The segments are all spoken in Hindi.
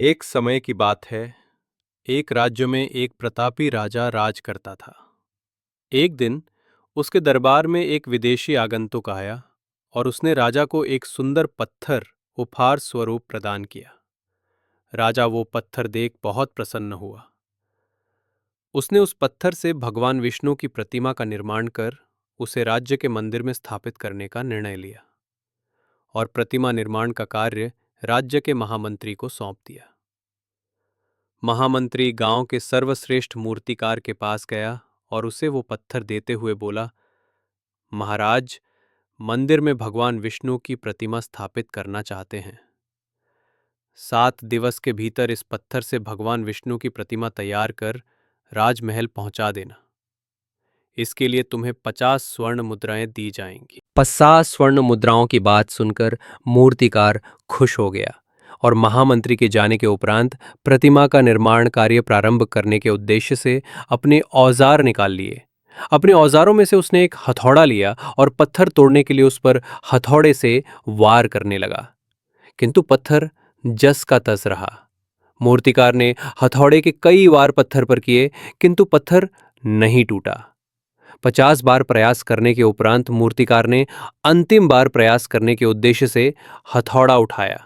एक समय की बात है। एक राज्य में एक प्रतापी राजा राज करता था। एक दिन उसके दरबार में एक विदेशी आगंतुक आया और उसने राजा को एक सुंदर पत्थर उपहार स्वरूप प्रदान किया। राजा वो पत्थर देख बहुत प्रसन्न हुआ। उसने उस पत्थर से भगवान विष्णु की प्रतिमा का निर्माण कर उसे राज्य के मंदिर में स्थापित करने का निर्णय लिया और प्रतिमा निर्माण का कार्य राज्य के महामंत्री को सौंप दिया। महामंत्री गांव के सर्वश्रेष्ठ मूर्तिकार के पास गया और उसे वो पत्थर देते हुए बोला, महाराज, मंदिर में भगवान विष्णु की प्रतिमा स्थापित करना चाहते हैं। 7 दिवस के भीतर इस पत्थर से भगवान विष्णु की प्रतिमा तैयार कर राजमहल पहुंचा देना। इसके लिए तुम्हें 50 स्वर्ण मुद्राएं दी जाएंगी। 50 स्वर्ण मुद्राओं की बात सुनकर मूर्तिकार खुश हो गया और महामंत्री के जाने के उपरांत प्रतिमा का निर्माण कार्य प्रारंभ करने के उद्देश्य से अपने औजार निकाल लिए। अपने औजारों में से उसने एक हथौड़ा लिया और पत्थर तोड़ने के लिए उस पर हथौड़े से वार करने लगा, किंतु पत्थर जस का तस रहा। मूर्तिकार ने हथौड़े के कई वार पत्थर पर किए, किंतु पत्थर नहीं टूटा। 50 बार प्रयास करने के उपरांत मूर्तिकार ने अंतिम बार प्रयास करने के उद्देश्य से हथौड़ा उठाया,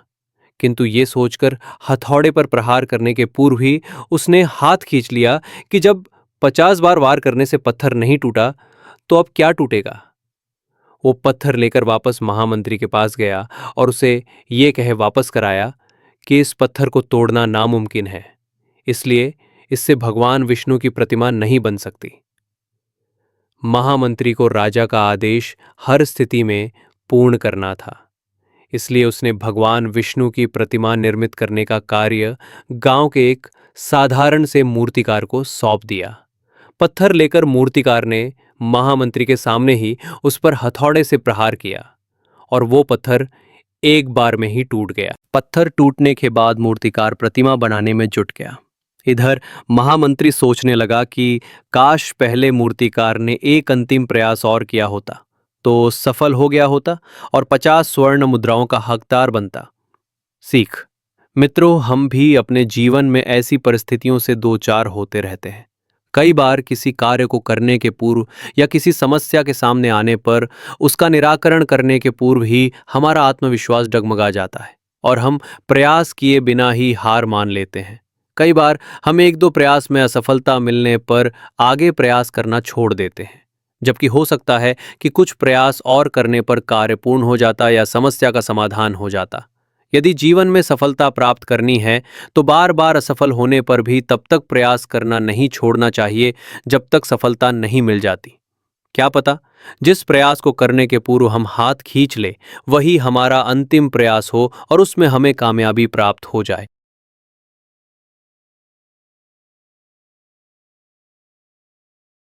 किंतु ये सोचकर हथौड़े पर प्रहार करने के पूर्व ही उसने हाथ खींच लिया कि जब 50 बार वार करने से पत्थर नहीं टूटा तो अब क्या टूटेगा। वो पत्थर लेकर वापस महामंत्री के पास गया और उसे ये कहे वापस कराया कि इस पत्थर को तोड़ना नामुमकिन है, इसलिए इससे भगवान विष्णु की प्रतिमा नहीं बन सकती। महामंत्री को राजा का आदेश हर स्थिति में पूर्ण करना था, इसलिए उसने भगवान विष्णु की प्रतिमा निर्मित करने का कार्य गांव के एक साधारण से मूर्तिकार को सौंप दिया। पत्थर लेकर मूर्तिकार ने महामंत्री के सामने ही उस पर हथौड़े से प्रहार किया और वो पत्थर एक बार में ही टूट गया। पत्थर टूटने के बाद मूर्तिकार प्रतिमा बनाने में जुट गया। इधर महामंत्री सोचने लगा कि काश पहले मूर्तिकार ने एक अंतिम प्रयास और किया होता तो सफल हो गया होता और 50 स्वर्ण मुद्राओं का हकदार बनता। सीख मित्रों, हम भी अपने जीवन में ऐसी परिस्थितियों से दो चार होते रहते हैं। कई बार किसी कार्य को करने के पूर्व या किसी समस्या के सामने आने पर उसका निराकरण करने के पूर्व ही हमारा आत्मविश्वास डगमगा जाता है और हम प्रयास किए बिना ही हार मान लेते हैं। कई बार हम एक दो प्रयास में असफलता मिलने पर आगे प्रयास करना छोड़ देते हैं, जबकि हो सकता है कि कुछ प्रयास और करने पर कार्य पूर्ण हो जाता या समस्या का समाधान हो जाता। यदि जीवन में सफलता प्राप्त करनी है तो बार बार असफल होने पर भी तब तक प्रयास करना नहीं छोड़ना चाहिए जब तक सफलता नहीं मिल जाती। क्या पता जिस प्रयास को करने के पूर्व हम हाथ खींच ले वही हमारा अंतिम प्रयास हो और उसमें हमें कामयाबी प्राप्त हो जाए।